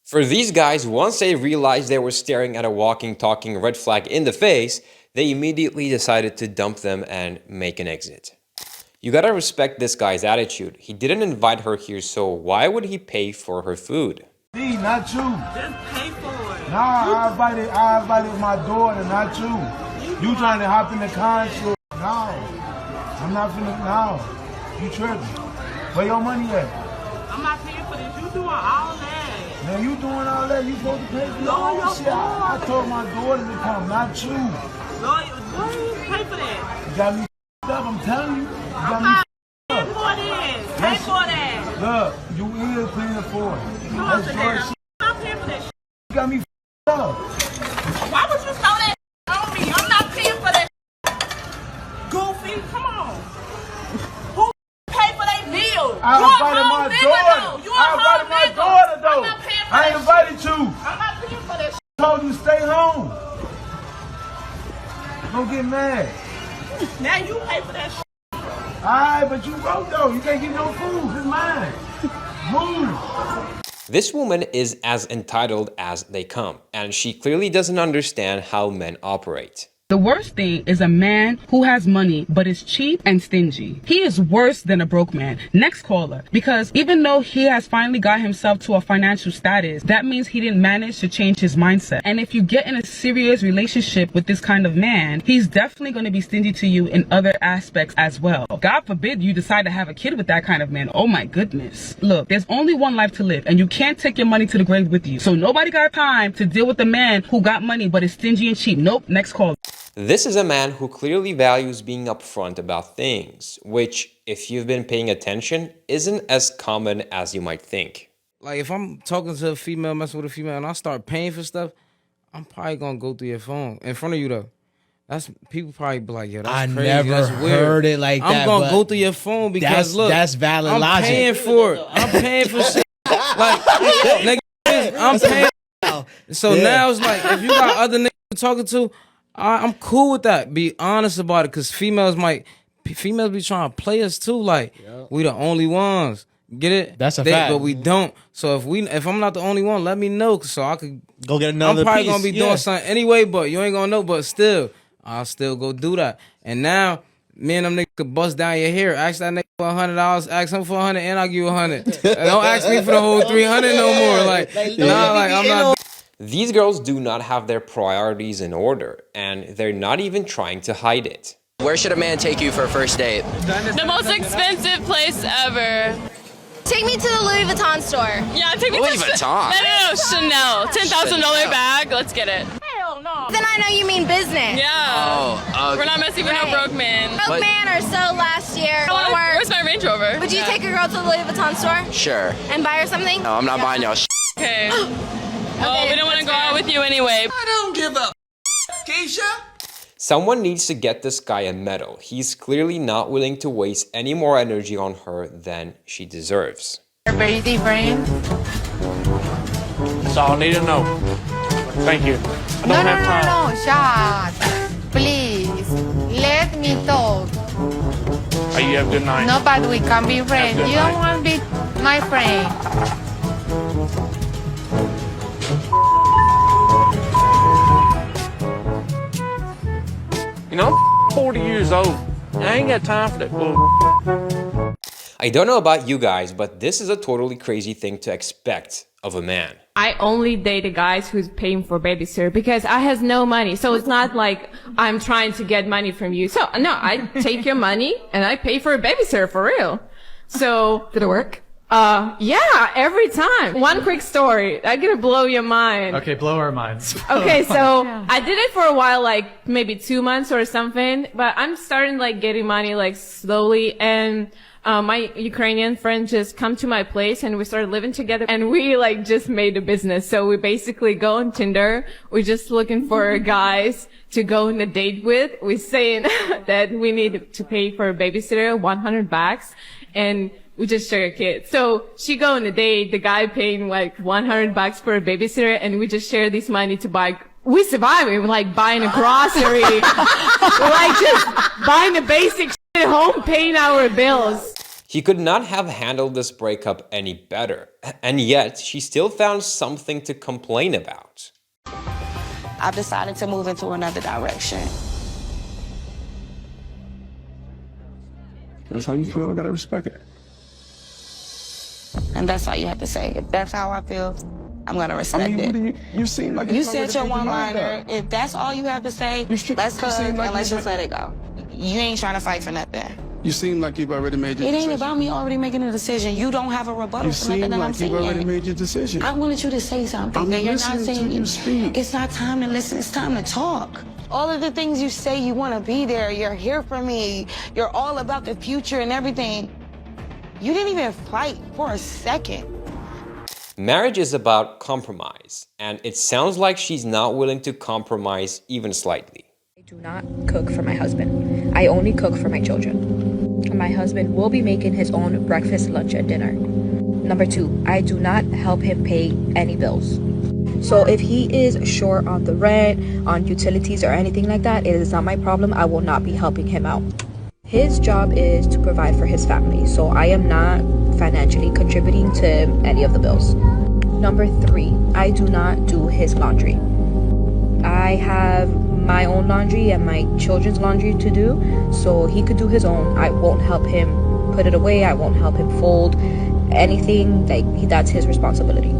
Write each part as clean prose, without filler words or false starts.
For these guys, once they realized they were staring at a walking, talking red flag in the face, they immediately decided to dump them and make an exit. You gotta respect this guy's attitude. He didn't invite her here, so why would he pay for her food? Me, not you. Just pay for it. Nah, I invited my daughter, not you. You trying to hop in the concert? No. I'm not finna, no. You tripping. Where your money at? I'm not paying for this. You doing all that. Man, you doing all that? You supposed to pay for your No, own shit. I told my daughter to come, not you. No, you pay for that. You got me up, I'm telling you. You got me Pay for this. Pay for that. Look, you is paying for it. You That's know your that. shit. I'm not paying for that. You got me up. Why would you throw that on me? I'm not paying for that. Goofy, come on. Who pay for that meal? I invited my daughter. You I invited my daughter though. I'm not paying for I that ain't invited you. I'm not paying for that. I told you stay home. Don't get mad. Now you pay for that. Alright, but you broke though. You can't get no food. It's mine. Move. This woman is as entitled as they come, and she clearly doesn't understand how men operate. The worst thing is a man who has money but is cheap and stingy. He is worse than a broke man. Next caller. Because even though he has finally got himself to a financial status, that means he didn't manage to change his mindset. And if you get in a serious relationship with this kind of man, he's definitely going to be stingy to you in other aspects as well. God forbid you decide to have a kid with that kind of man. Oh my goodness. Look, there's only one life to live and you can't take your money to the grave with you. So nobody got time to deal with a man who got money but is stingy and cheap. Nope. Next caller. This is a man who clearly values being upfront about things, which, if you've been paying attention, isn't as common as you might think. Like, if I'm talking to a female, messing with a female, and I start paying for stuff, I'm probably gonna go through your phone in front of you though. That's people probably be like, yo, that's crazy. I never that's weird. heard it like that. I'm gonna go through your phone because look, that's valid I'm logic. paying for it. I'm paying for shit. Like, nigga, I'm paying. So now it's like, if you got other niggas you're talking to, I'm cool with that. Be honest about it, cause females be trying to play us too. Like, we the only ones. Get it? That's a fact. But we don't. So if I'm not the only one, let me know so I could go get another. I'm probably piece. gonna be doing something anyway, but you ain't gonna know. But still, I'll still go do that. And now, me and them niggas could bust down your hair. Ask that nigga for $100. Ask him for $100, and I'll give you $100. Don't ask me for the whole $300 no more. Like I'm not. These girls do not have their priorities in order, and they're not even trying to hide it. Where should a man take you for a first date? The most expensive place ever. Take me to the Louis Vuitton store. Yeah, take me Louis to Vuitton? No, Chanel. $10,000 bag. Let's get it. Hell no. Then I know you mean business. Yeah. We're not messing with no broke man. Broke man or so last year. Where's my Range Rover? Would you take a girl to the Louis Vuitton store Sure. and buy her something? No, I'm not buying y'all shit. Okay. Well, we don't want to go out with you anyway. I don't give a Keisha. Someone needs to get this guy a medal. He's clearly not willing to waste any more energy on her than she deserves. Very different. That's all I need to know. Thank you. I don't have time. No, shut. Please, let me talk. Oh, you have a good night. No, but we can be friends. You don't want to be my friend. You know, I'm 40 years old. I ain't got time for that bull. I don't know about you guys, but this is a totally crazy thing to expect of a man. I only date the guys who's paying for babysitter because I has no money. So it's not like I'm trying to get money from you. So no, I take your money and I pay for a babysitter for real. So did it work? Yeah, every time. One quick story. I'm gonna blow your mind. Okay, blow our minds. Okay, so I did it for a while, like maybe 2 months or something, but I'm starting like getting money like slowly, and my Ukrainian friend just come to my place and we started living together and we like just made a business. So we basically go on Tinder. We're just looking for guys to go on a date with. We're saying that we need to pay for a babysitter, $100, and we just share a kid. So she go on a date, the guy paying like $100 for a babysitter, and we just share this money to buy. We surviving, like buying a grocery, like just buying the basic shit at home, paying our bills. He could not have handled this breakup any better, and yet she still found something to complain about. I've decided to move into another direction. That's how you feel, I gotta respect it. And that's all you have to say. If that's how I feel, I'm gonna respect it. You seem like you said your one-liner. If that's all you have to say, let's cook and let's just let it go. You ain't trying to fight for nothing. You seem like you've already made your decision. It ain't about me already making a decision. You don't have a rebuttal for nothing that I'm saying. You seem like you've already made your decision. I wanted you to say something. I'm you're not listening saying to you speak. It's not time to listen. It's time to talk. All of the things you say you want to be there. You're here for me. You're all about the future and everything. You didn't even fight for a second. Marriage is about compromise, and it sounds like she's not willing to compromise even slightly. I do not cook for my husband. I only cook for my children. My husband will be making his own breakfast, lunch, and dinner. Number 2, I do not help him pay any bills. So if he is short on the rent, on utilities, or anything like that, it is not my problem. I will not be helping him out. His job is to provide for his family, so I am not financially contributing to any of the bills. Number 3, I do not do his laundry. I have my own laundry and my children's laundry to do, so he could do his own. I won't help him put it away. I won't help him fold anything. That's his responsibility.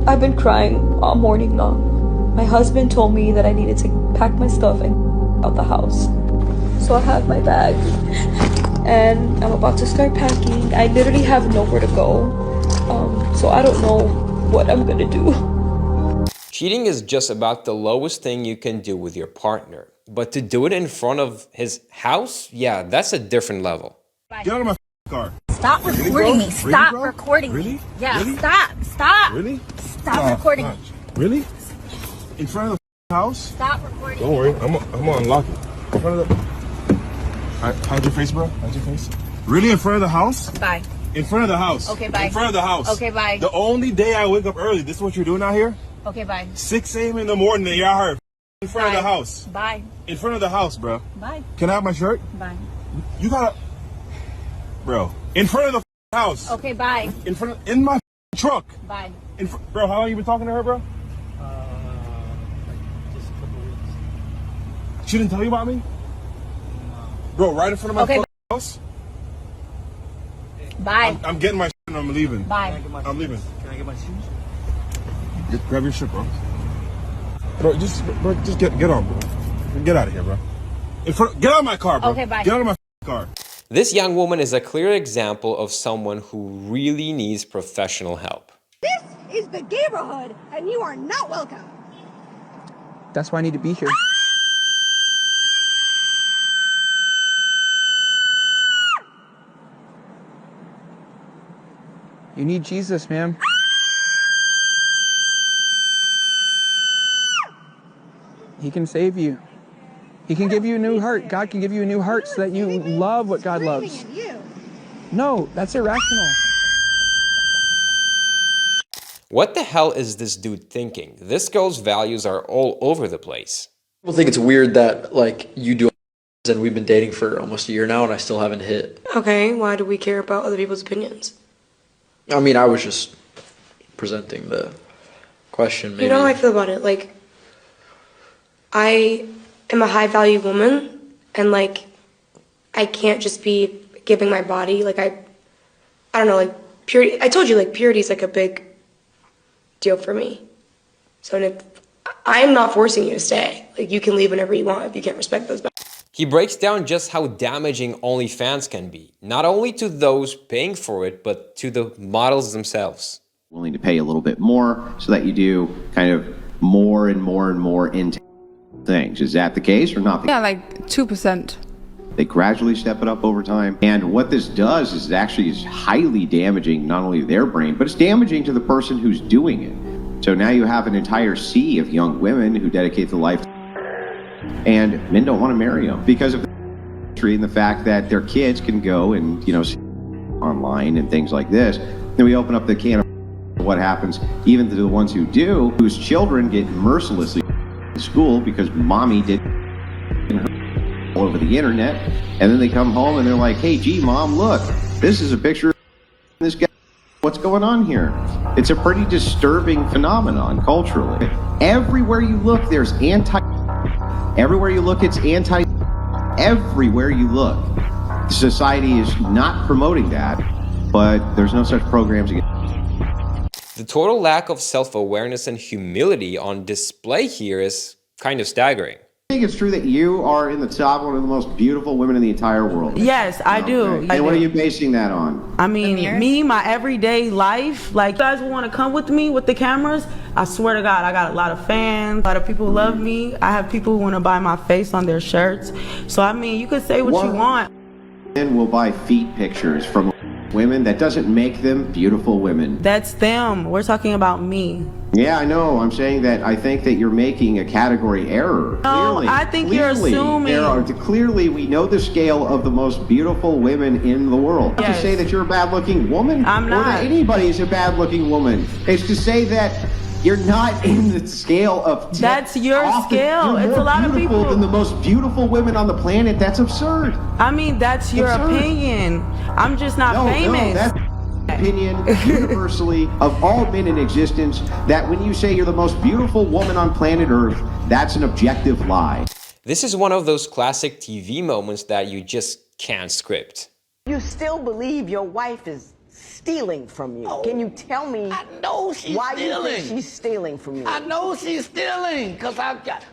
I've been crying all morning long. My husband told me that I needed to pack my stuff and out the house. So I have my bag and I'm about to start packing. I literally have nowhere to go. So I don't know what I'm gonna do. Cheating is just about the lowest thing you can do with your partner. But to do it in front of his house, yeah, that's a different level. Get out of my car. Stop recording me. Stop recording me. Yeah, stop. Stop. Really? Stop recording me. Really? In front of the house? Stop recording. Don't worry, I'm gonna unlock it. In front of the... How's your face, bro? How's your face? Really? In front of the house? Bye. In front of the house. Okay, bye. In front of the house. Okay, bye. The only day I wake up early, this is what you're doing out here? Okay, bye. 6 a.m. in the morning, you're out here in front of the house. Bye. In front of the house, bro. Bye. Can I have my shirt? Bye. You gotta... Bro. In front of the house. Okay, bye. In my truck. Bye. Bro, how long you been talking to her, bro? Just a couple weeks. She didn't tell you about me? Bro, right in front of my house? Bye. I'm getting my shit and I'm leaving. Bye. I'm leaving. Can I get my shoes? Just grab your shit, bro. Bro, just get on, bro. Get out of here, bro. Get out of my car, bro. Okay, bye. Get out of my car. This young woman is a clear example of someone who really needs professional help. This is the neighborhood, and you are not welcome. That's why I need to be here. You need Jesus, ma'am. He can save you. He can give you a new heart. God can give you a new heart so that you love what God loves. No, that's irrational. What the hell is this dude thinking? This girl's values are all over the place. People think it's weird that, like, you do and we've been dating for almost a year now and I still haven't hit. Okay, why do we care about other people's opinions? I mean, I was just presenting the question, maybe. You know how I feel about it? Like, I am a high value woman and, like, I can't just be giving my body, like, I don't know, like, purity. I told you, like, purity is, like, a big deal for me. So if I'm not forcing you to stay. Like, you can leave whenever you want if you can't respect those boundaries. He breaks down just how damaging OnlyFans can be, not only to those paying for it, but to the models themselves. Willing to pay a little bit more so that you do kind of more and more and more into things. Is that the case or not? Yeah, like 2%. They gradually step it up over time. And what this does is actually is highly damaging not only their brain, but it's damaging to the person who's doing it. So now you have an entire sea of young women who dedicate their life, and men don't want to marry them because of the history and the fact that their kids can go and, you know, online and things like this. Then we open up the can of what happens even to the ones who do, whose children get mercilessly in school because mommy did all over the internet, and then they come home and they're like, hey, gee, mom, look, this is a picture of this guy. What's going on here? It's a pretty disturbing phenomenon culturally. Everywhere you look, there's everywhere you look, it's everywhere you look. Society is not promoting that, but there's no such programs again. The total lack of self-awareness and humility on display here is kind of staggering. I think it's true that you are in the top one of the most beautiful women in the entire world. Yes, I do. And what are you basing that on? I mean, me, my everyday life, like, you guys will want to come with me with the cameras. I swear to God, I got a lot of fans. A lot of people love me. I have people who want to buy my face on their shirts. So, I mean, you could say what you want. Men will buy feet pictures from women. That doesn't make them beautiful women. That's them. We're talking about me. Yeah, I know. I'm saying that I think that you're making a category error. No, Clearly, I think you're assuming. Clearly, we know the scale of the most beautiful women in the world. Not to say that you're a bad-looking woman. I'm not. Or that anybody is a bad-looking woman. It's to say that you're not in the scale of... That's your scale. It's a lot of people. Than the most beautiful women on the planet. That's absurd. I mean, that's your opinion. I'm just not famous. No, that's opinion universally of all men in existence, that when you say you're the most beautiful woman on planet Earth, that's an objective lie. This is one of those classic TV moments that you just can't script. You still believe your wife is stealing from you? Can you tell me why you think she's stealing from you? I know she's stealing because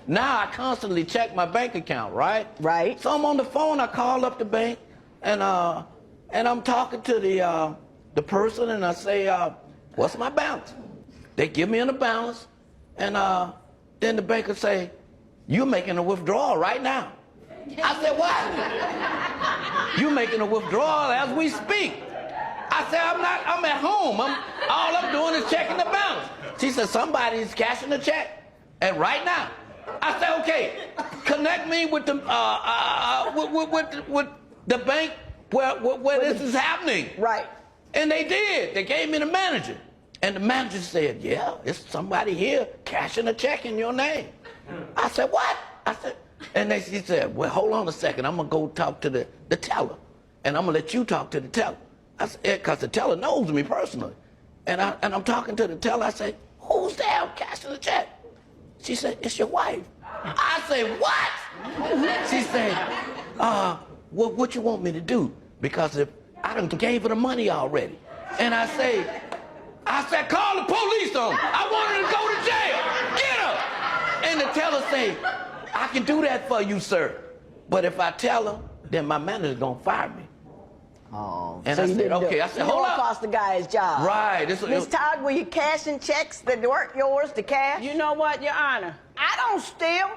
now I constantly check my bank account, right? Right. So I'm on the phone, I call up the bank, and I'm talking to the person, and I say, what's my balance? They give me a balance, and then the banker say, you're making a withdrawal right now. I said, what? You're making a withdrawal as we speak. I said, I'm at home. All I'm doing is checking the balance. She said, somebody's cashing a check, and right now. I said, okay, connect me with the with the bank where this is happening. Right. And they did. They gave me the manager. And the manager said, yeah, it's somebody here cashing a check in your name. I said, what? I said, and she said, well, hold on a second. I'm going to go talk to the teller. And I'm going to let you talk to the teller. I said, because the teller knows me personally. And I'm talking to the teller. I said, who's there cashing the check? She said, it's your wife. I said, what? She said, what you want me to do? Because if I done gave her the money already. And I said, call the police on her. I want her to go to jail. Get her. And the teller say, I can do that for you, sir. But if I tell her, then my manager's going to fire me. Oh, and I said, okay. I said, hold up. Cost the guy his job. Right. Miss Todd, were you cashing checks that weren't yours to cash? You know what, Your Honor? I don't steal.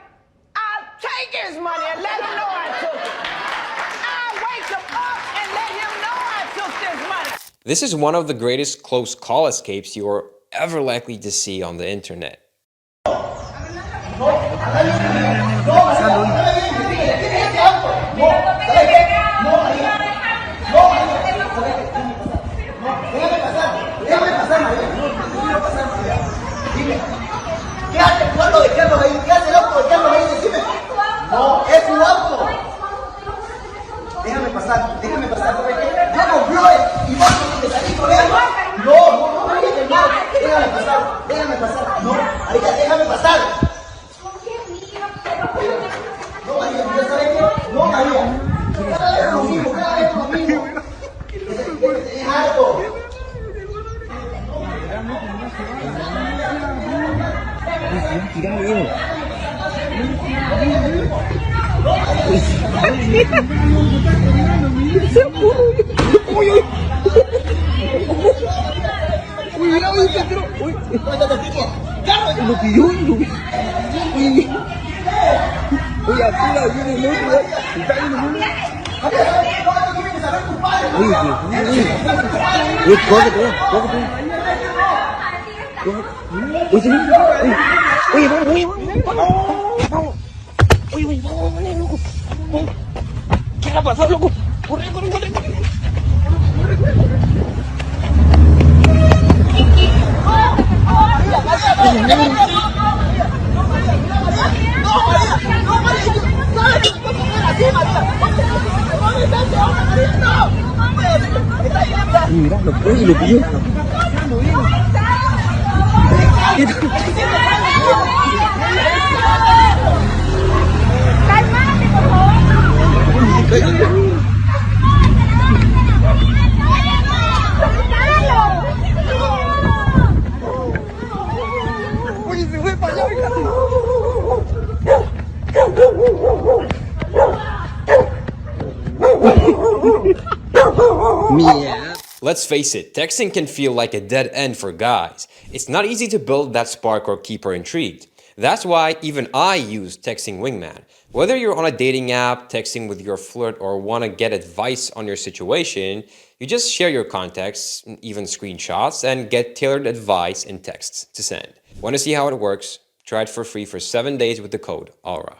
I take his money and let him know I took it. I wake him up and let him know I took this money. This is one of the greatest close call escapes you are ever likely to see on the internet. Déjame pasar. Yo no vio y vas a salir con él. No, déjame pasar. No, María, déjame pasar. No, María, ¿ya sabes qué? No, María. Cada vez lo mismo. Es harto. ¿Qué ha pasado, loco? Corre. lo pilló. Oye, se fue para allá, Let's face it, texting can feel like a dead end for guys. It's not easy to build that spark or keep her intrigued. That's why even I use Texting Wingman. Whether you're on a dating app, texting with your flirt, or want to get advice on your situation, you just share your contacts, even screenshots, and get tailored advice in texts to send. Want to see how it works? Try it for free for 7 days with the code AURA.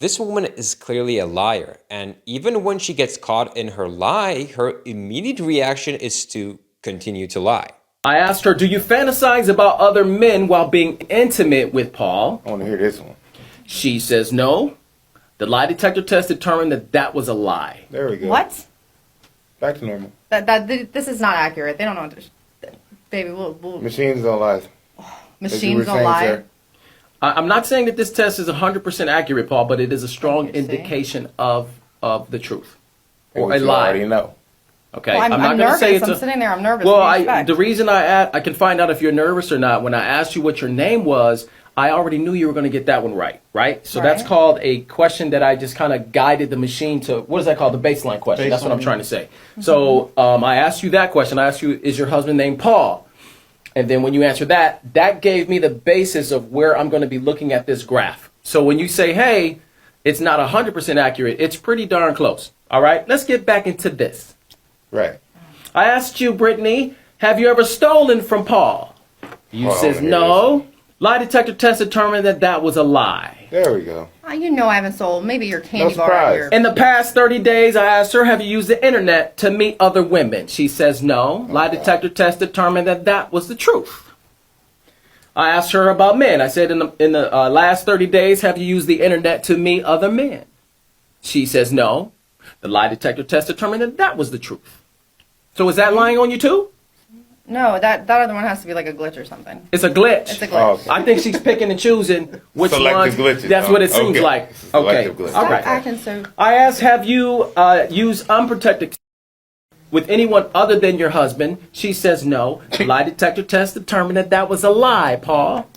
This woman is clearly a liar, and even when she gets caught in her lie, her immediate reaction is to continue to lie. I asked her, do you fantasize about other men while being intimate with Paul? I want to hear this one. She says no. The lie detector test determined that that was a lie. There we go. What? Back to normal. This is not accurate. They don't know. Baby, we'll Machines don't lie. Machines don't lie. Sir. I'm not saying that this test is 100% accurate, Paul, but it is a strong indication of the truth. Or a you lie. already know. Okay, Well, I'm not nervous. going to say it's I'm sitting there. I'm nervous. Well, What do you expect? the reason I can find out if you're nervous or not, when I asked you what your name was, I already knew you were going to get that one right? So that's called a question that I just kind of guided the machine to. What is that called? The baseline question. That's what I'm trying to say. So I asked you that question. I asked you, is your husband named Paul? And then when you answer that, that gave me the basis of where I'm going to be looking at this graph. So when you say, hey, it's not 100% accurate, it's pretty darn close. All right, let's get back into this. Right. I asked you, Brittany, have you ever stolen from Paul? You says no. Lie detector test determined that that was a lie. There we go. You know I haven't sold. Maybe your candy bar. surprise. In the past 30 days, I asked her, have you used the internet to meet other women? She says no. Lie detector test determined that that was the truth. I asked her about men. I said, in the last 30 days, have you used the internet to meet other men? She says no. The lie detector test determined that that was the truth. So is that lying on you too? No, that other one has to be like a glitch or something. It's a glitch. It's a glitch. I think she's picking and choosing which Selective ones. glitches. That's what it seems Okay. like. Okay. Selective glitches. All right. Acting so. I asked, have you used unprotected with anyone other than your husband? She says no. Lie detector test determined that that was a lie, Paul.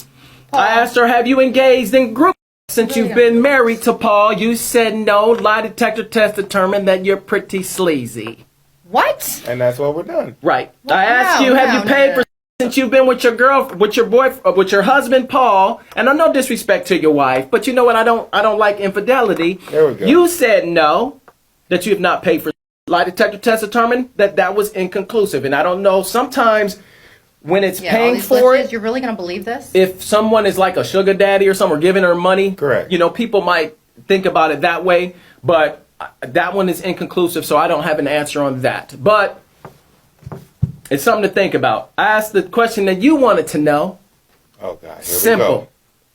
I asked her, have you engaged in group since you've been married to Paul? You said no. Lie detector test determined that you're pretty sleazy. What? And that's what we're done. Right. I asked you, have you paid for since you've been with your with your husband Paul? And I no disrespect to your wife, but you know what? I don't like infidelity. There we go. You said no, that you have not paid for. Lie detector test determined that that was inconclusive, and I don't know. Sometimes when it's paying for it, you're really gonna believe this? if someone is like a sugar daddy or someone giving her money, correct. You know, people might think about it that way, but that one is inconclusive, so I don't have an answer on that. But it's something to think about. I asked the question that you wanted to know. Oh, God. Here Simple. we go.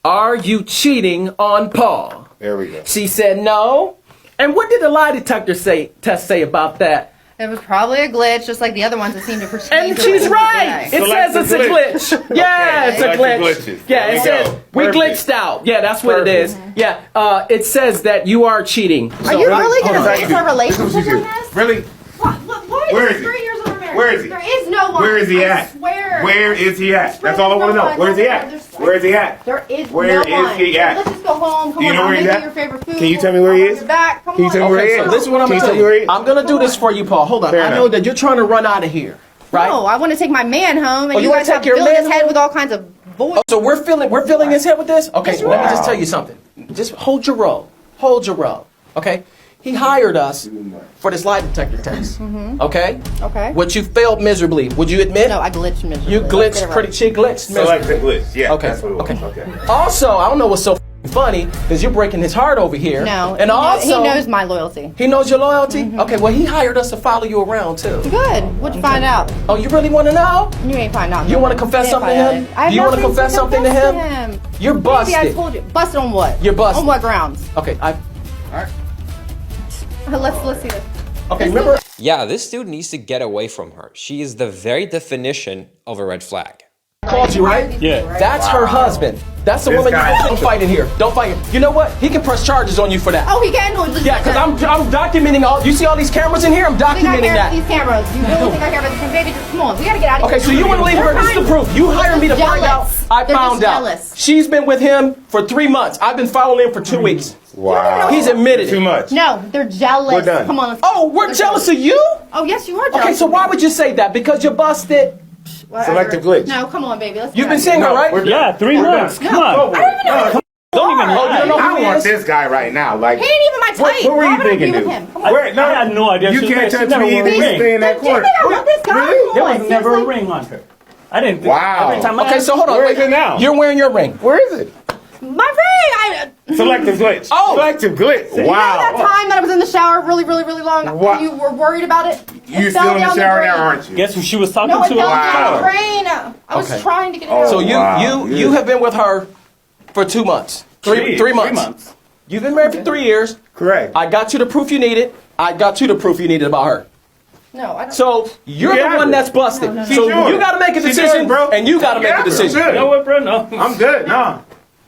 Are you cheating on Paul? There we go. She said no. And what did the lie detector test say about that? It was probably a glitch, just like the other ones that seem to proceed. And she's right. It says it's a glitch. Yeah, it's a glitch. Yeah, it says we glitched out. Yeah, that's what it is. Yeah, it says that you are cheating. Are you really going to base our relationship on this? Really? What Where is is this he? 3 years of our marriage? Where is he? There is no one. Where is he I at? swear. Where is he at? That's all I want to know. Where is he at? Where is he at? There is Where no one. is he at? Let's just go home. Come Do you on, know I'll where he's make at? you your favorite food. Can you tell me where he is? Back. Come Can you on. tell me where he So is? this is what I'm Can you going tell me where he is? I'm going to do this for you, Paul. Hold on. Fair I know enough. that you're trying to run out of here, right? No, I want to take my man home, and Oh, you you wanna guys take have your filled his man head home? with all kinds of voice. Oh, so we're filling his head with this? Okay, so let me just tell you something. Just hold your roll. Hold your roll. Okay? He hired us for this lie detector test. Okay? Okay. Which you failed miserably. Would you admit? No, I glitched miserably. You Let's glitched get it pretty. right. She glitched Select the miserably. glitch. Yeah, Okay. that's what it was. Okay. Okay. Also, I don't know what's so funny because you're breaking his heart over here. No, And he also, knows my loyalty. he knows your loyalty. Okay. Well, he hired us to follow you around too. Good. What'd you find out? Oh, you really want to know? You ain't find out. You want to confess Didn't something to find him? out. I have Do you want to nothing confess something to confess him? You're busted. Maybe I told you. Busted on what? You're busted. On what grounds? Okay. Let's see this. Okay. Remember. Yeah, this dude needs to get away from her. She is the very definition of a red flag. Called you, right? Yeah. That's her husband. That's the This woman you guy- don't fight in here. Don't fight. You know what? He can press charges on you for that. Oh, he can? Yeah, because I'm documenting all. You see all these cameras in here? I'm I think I documenting care about that. these cameras. You really think I care about these cameras? Baby, just come on. We gotta get out of here. Okay, so you want to leave her? This is the proof. You hired me to find out. I found out. Jealous. She's been with him for 3 months. I've been following him for 2 weeks. Wow. He's admitted Too it. much. No, they're jealous. We're done. Come on. Let's Oh, we're jealous of you? Oh, yes, you are jealous. Okay, so why would you say that? Because you're busted. Whatever. Selective glitch. No, come on, baby. Let's You've get been out seeing of her, right? Yeah, 3 months. Come on. here. I don't even know who Don't even Oh, you don't know I who he want is? this guy right now. Like, He ain't even my type. what were Why you would I be thinking, with dude? him? Come on. Where, no, I had no idea. You She can't never touch me wore either. a You ring. stay in that Do you corner. think I want this guy? Really? There Come on, was never a seriously? ring on her. I didn't think. Wow. Every time I Okay, asked- so hold on. Where wait. is it now? You're wearing your ring. Where is it? My ring! Selective glitch. Oh. Selective glitch. You know that Wow. time that I was in the shower really long What? and you were worried about it? You It fell still in the down shower now, drain. aren't you? Guess who she was talking No, it to? fell Wow. down the drain. I was Okay. trying to get it Oh. out. So Wow. you have been with her for 2 months. Three months. You've been married for 3 years. Correct. I got you the proof you needed. I got you the proof you needed about her. No, I don't. So you're Yeah. the one that's busted. No. So She's you got to make a She's decision, yours, bro. and you got to make Yeah, a decision. I'm You good. know what, bro? No. I'm good. No.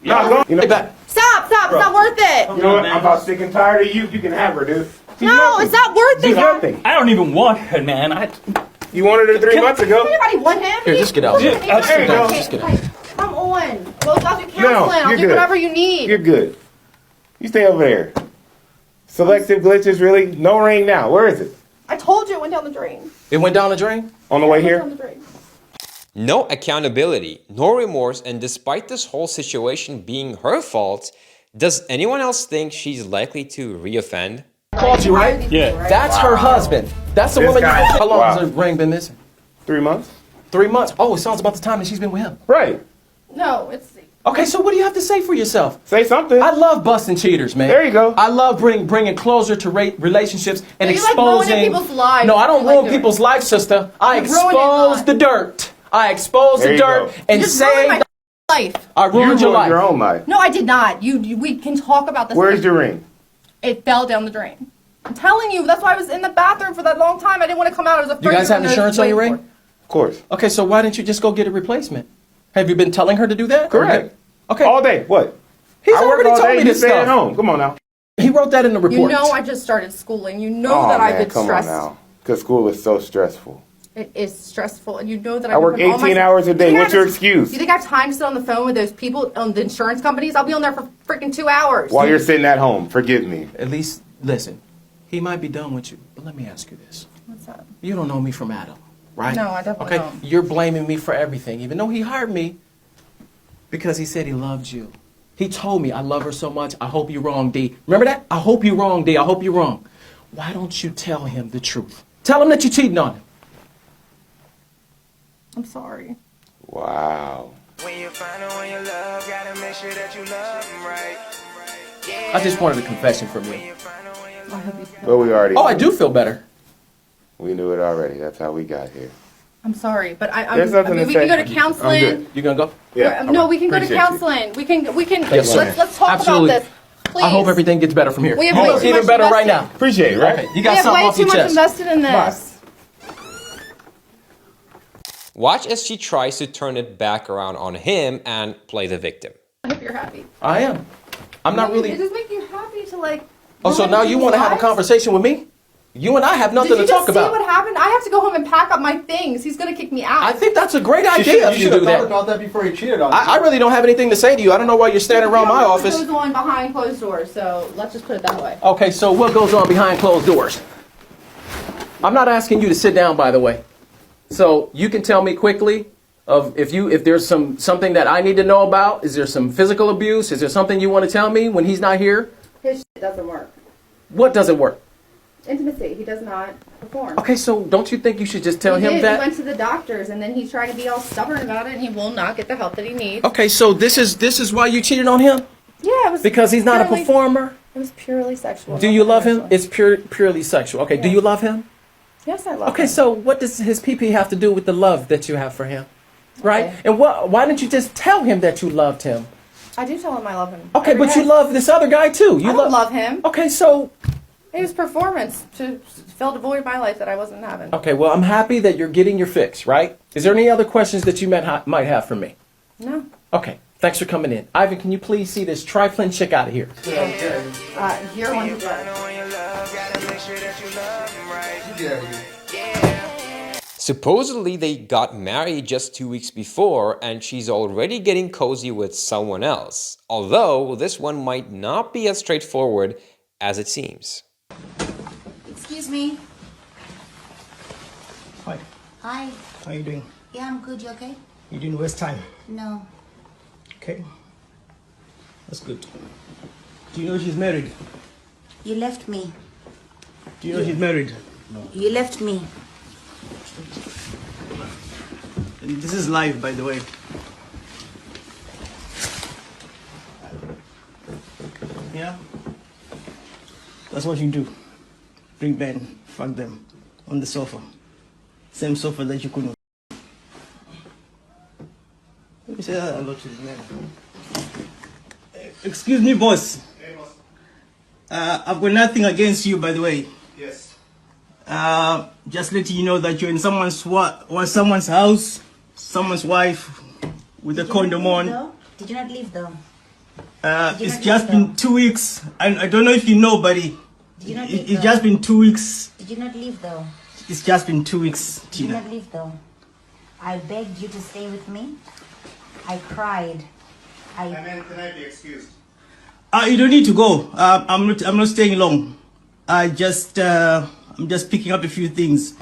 No, go. You know, Hey, back. Stop! It's not worth it. you know what? I'm about sick and tired of you. You can have her, dude. She's No, nothing. it's not worth She's it. nothing. I don't even want her, man. You wanted her 3 months ago. Anybody want him? Here, just get out. Yeah, there you go. Just get out. Come on. Well, I'll do No, counseling. I'll you're do good. whatever you need. You're good. You stay over there. Selective glitches, really? No ring now. Where is it? I told you it went down the drain. It went down the drain? On the way It went here? down the drain. No accountability, no remorse, and despite this whole situation being her fault, does anyone else think she's likely to reoffend? Called you, right? Yeah. That's her husband. That's the This woman guy- you... How long Wow. has her ring been missing? 3 months? 3 months. Oh, it sounds about the time that she's been with him. Right. No, it's. Okay, so what do you have to say for yourself? Say something. I love busting cheaters, man. There you go. I love bringing closure to relationships and You like ruining exposing. people's lives. No, I don't You like ruin doing people's lives, sister. I You ruin expose your the dirt. I expose There the you dirt go. and You just ruined say my life. I ruined your life. your own life. No, I did not. We can talk about this. Where's your ring? It fell down the drain. I'm telling you. That's why I was in the bathroom for that long time. I didn't want to come out. I was afraid. You guys have they were gonna insurance on your wait ring? Of course. Okay, so why didn't you just go get a replacement? Have you been telling her to do that? Correct. Okay. All day. What? He's I work already all told day. me You this stay at stuff. home. Come on now. He wrote that in the for. report. You know, I just started schooling. You know Oh, that I've man, been come stressed. on now. Because school is so stressful. It is stressful, and you know that I work 18 hours a day. What's your excuse? You think I have time to sit on the phone with those people on the insurance companies? I'll be on there for freaking 2 hours. While you're sitting at home. Forgive me. At least, listen, he might be done with you, but let me ask you this. What's that? You don't know me from Adam, right? No, I definitely Okay, don't. you're blaming me for everything, even though he hired me because he said he loved you. He told me, I love her so much, I hope you're wrong, D. Remember that? I hope you're wrong, D. I hope you're wrong. Why don't you tell him the truth? Tell him that you're cheating on him. I'm sorry. Wow. When you find out when you love, gotta make sure that you love him right. I just wanted a confession from you. I hope you feel. But we already. Oh, I do feel better. We knew it already. That's how we got here. I'm sorry, but There's nothing to we say. can go to counseling. I'm good. You gonna go? Yeah. No, we can go to Appreciate you. counseling. We can. Yes, sir. let's talk Absolutely. about this. Please. I hope everything gets better from here. We have You way look too even much better right now. invested. Appreciate it, right? Okay, you We got have something way off too your much chest. invested in this. Watch as she tries to turn it back around on him and play the victim. I hope you're happy. I am. I'm not It really. just makes you happy to like. Oh, so now you want to have a conversation with me? You and I have nothing Did you to talk just see about. what happened? I have to go home and pack up my things. He's gonna kick me out. I think that's a great idea if you do that. about that before you cheated on I really don't have anything to say to you. I don't know why you're standing around my What office. goes on behind closed doors? So let's just put it that way. Okay, so what goes on behind closed doors? I'm not asking you to sit down, by the way. So you can tell me quickly of if there's something that I need to know about. Is there some physical abuse? Is there something you want to tell me when he's not here? His shit doesn't work. What doesn't work? Intimacy. He does not perform. Okay, so don't you think you should just tell He him did. that? He went to the doctors and then he tried to be all stubborn about it and he will not get the help that he needs. Okay, so this is why you cheated on him? Yeah, it was Because he's not a purely- performer? It was purely sexual. Do you love him? It's purely sexual. Okay, do you love him? Yes, I love Okay, him. so what does his PP have to do with the love that you have for him? Right? And why didn't you just tell him that you loved him? I do tell him I love him. Okay, Every but you day. love this other guy too. You I don't love him. Okay, so It was performance to fill the void in my life that I wasn't having. Okay, well, I'm happy that you're getting your fix, right? Is there any other questions that you might have for me? No. Okay, thanks for coming in. Ivan, can you please see this trifling chick out of here? Here, one to Supposedly, they got married just 2 weeks before, and she's already getting cozy with someone else. Although, this one might not be as straightforward as it seems. Excuse me. Hi. Hi. How you doing? Yeah, I'm good. You okay? You didn't waste time. No. Okay. That's good. Do you know she's married? You left me. Do you know she's married? No. You left me. And this is live, by the way. Yeah? That's what you do. Bring Ben, fuck them, on the sofa. Same sofa that you couldn't. Let me say hello to his man. Excuse me, boss. Hey, boss. I've got nothing against you, by the way. Yes. Just letting you know that you're in someone's house, someone's wife, with a condom on. Did you not leave though? It's just been 2 weeks, and I don't know if you know, buddy. Did you not leave It's just been 2 weeks. Did you not leave though? It's just been 2 weeks, Did you Tina. not leave though? I begged you to stay with me. I cried. And then can I be excused? You don't need to go. I'm not staying long. I'm just picking up a few things.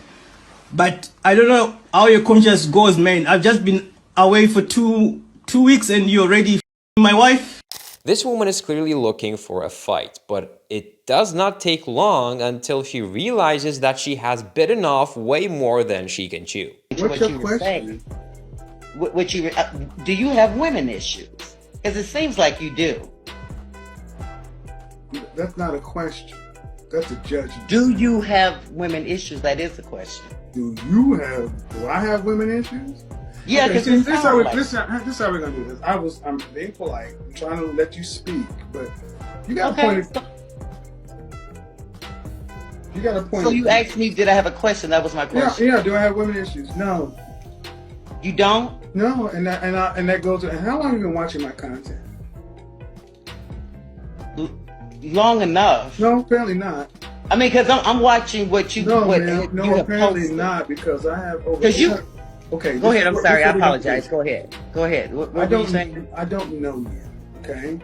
But I don't know how your conscience goes, man. I've just been away for two weeks and you're already my wife. This woman is clearly looking for a fight, but it does not take long until she realizes that she has bitten off way more than she can chew. What's your question? Do you have women issues? Because it seems like you do. That's not a question. That's a judgment. Do you have women issues? That is the question. Do I have women issues? Yeah, okay, because this is how we're gonna do this. I'm being polite. I'm trying to let you speak, but you got a point. You got a point. So you asked me, did I have a question? That was my question. Yeah. Do I have women issues? No. You don't? No, and that goes. And how long have you been watching my content? Long enough. No, apparently not. I mean, because I'm watching what you. No, what man, no, you have apparently posted. not, because I have over. Because you. Okay. Go ahead. I'm sorry. I apologize. Go ahead. Go ahead. What were you saying? I don't know yet. Okay.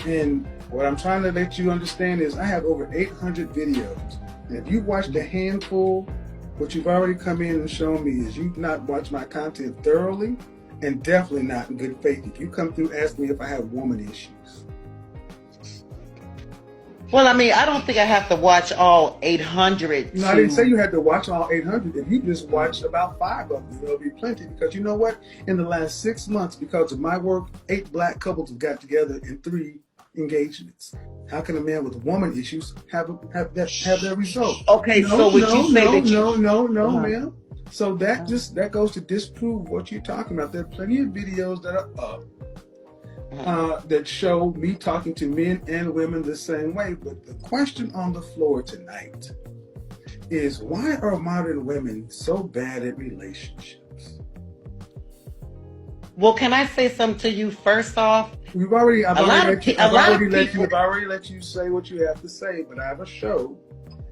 And what I'm trying to let you understand is I have over 800 videos. And if you've watched a handful, what you've already come in and shown me is you've not watched my content thoroughly, and definitely not in good faith. If you come through asking me if I have woman issues. Well, I mean, I don't think I have to watch all 800. No, I didn't say you had to watch all 800. If you just watched about 5 of them, there'll be plenty. Because you know what? In the last 6 months, because of my work, 8 black couples have got together in 3 engagements. How can a man with woman issues have that result? Okay, so would you say that you... No, ma'am. So that goes to disprove what you're talking about. There are plenty of videos that are up that show me talking to men and women the same way. But the question on the floor tonight is, why are modern women so bad at relationships? Well, can I say something to you first off? I've already let you say what you have to say, but I have a show,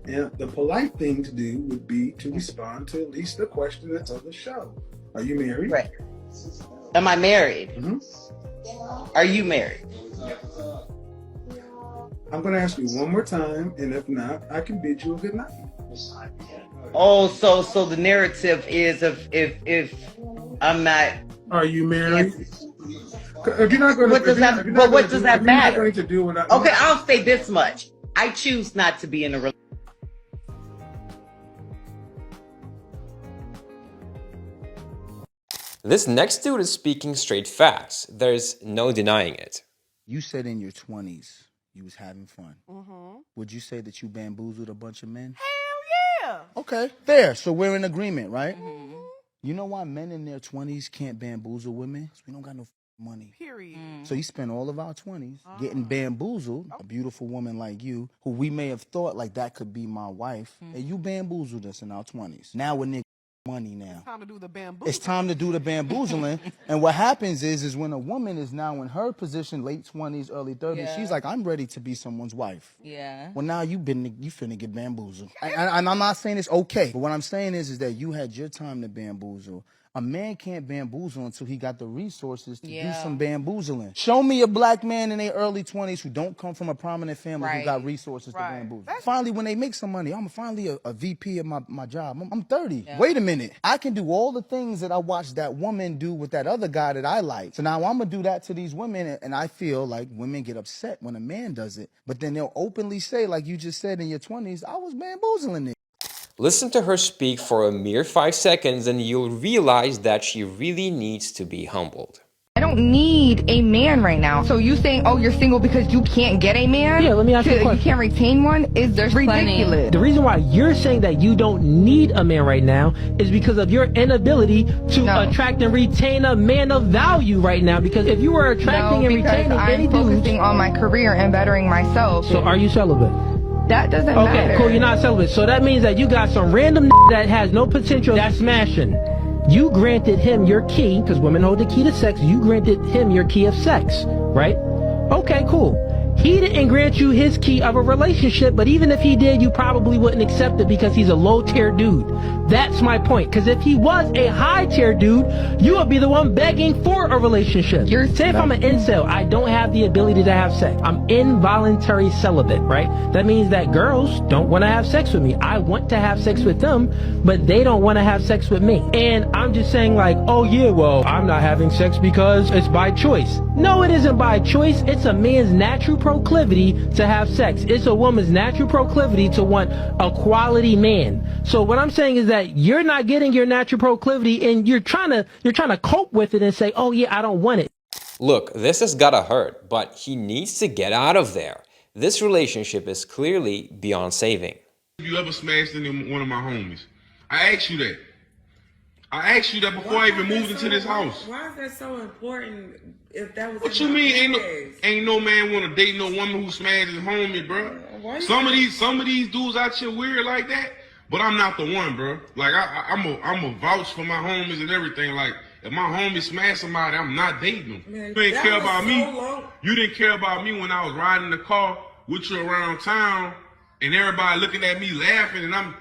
and the polite thing to do would be to respond to at least the question that's on the show. Are you married? Right. Am I married? Mm-hmm. Are you married? I'm going to ask you one more time, and if not, I can bid you a good night. Oh, so the narrative is if I'm not. Are you married? If you're not going to, what does that matter? Okay, I I'll say this much: I choose not to be in a relationship. This next dude is speaking straight facts. There's no denying it. You said in your 20s you was having fun. Mm-hmm. Would you say that you bamboozled a bunch of men? Hell yeah. Okay, there. So we're in agreement, right? Mm-hmm. You know why men in their 20s can't bamboozle women? 'Cause we don't got no money. Period. So you spend all of our 20s getting bamboozled. A beautiful woman like you, who we may have thought like that could be my wife, and you bamboozled us in our 20s. Now we're nigga money now. It's time to do the bamboo. It's time to do the bamboozling. And what happens is when a woman is now in her position, late 20s, early 30s, she's like, I'm ready to be someone's wife. Yeah. Well, now you finna get bamboozled. And I'm not saying it's okay, but what I'm saying is that you had your time to bamboozle. A man can't bamboozle until he got the resources to do some bamboozling. Show me a black man in their early 20s who don't come from a prominent family who got resources to bamboozle. Finally, when they make some money, I'm finally a VP of my job. I'm 30. Wait a minute. I can do all the things that I watched that woman do with that other guy that I like. So now I'm going to do that to these women, and I feel like women get upset when a man does it. But then they'll openly say, like you just said in your 20s, I was bamboozling it. Listen to her speak for a mere 5 seconds and you'll realize that she really needs to be humbled. I don't need a man right now. So you saying, oh, you're single because you can't get a man? Yeah, let me ask you a question. You can't retain one? Is just ridiculous. The reason why you're saying that you don't need a man right now is because of your inability to attract and retain a man of value right now. Because if you were attracting and retaining any dude, I'm focusing on my career and bettering myself. So are you celibate? That doesn't matter. Okay, cool, you're not celibate. So that means that you got some random that has no potential that's smashing. You granted him your key, because women hold the key to sex, you granted him your key of sex, right? Okay, cool. He didn't grant you his key of a relationship, but even if he did, you probably wouldn't accept it because he's a low-tier dude. That's my point, because if he was a high-tier dude, you would be the one begging for a relationship. Say if I'm an incel, I don't have the ability to have sex. I'm involuntary celibate, right? That means that girls don't want to have sex with me. I want to have sex with them, but they don't want to have sex with me. And I'm just saying like, oh yeah, well, I'm not having sex because it's by choice. No, it isn't by choice. It's a man's natural proclivity to have sex. It's a woman's natural proclivity to want a quality man. So what I'm saying is that you're not getting your natural proclivity and you're trying to cope with it and say, oh yeah, I don't want it. Look, this has gotta hurt, but he needs to get out of there. This relationship is clearly beyond saving. Have you ever smashed into one of my homies? I asked you that. I asked you that before I even moved into this house. Why is that so important if that was... What you mean ain't no man want to date no woman who smashes his homie, bro? Some of these dudes out here weird like that, but I'm not the one, bro. Like I'm a vouch for my homies and everything. Like if my homie smash somebody, I'm not dating them. Man, you didn't care about me. You didn't care about me when I was riding the car with you around town and everybody looking at me laughing and I'm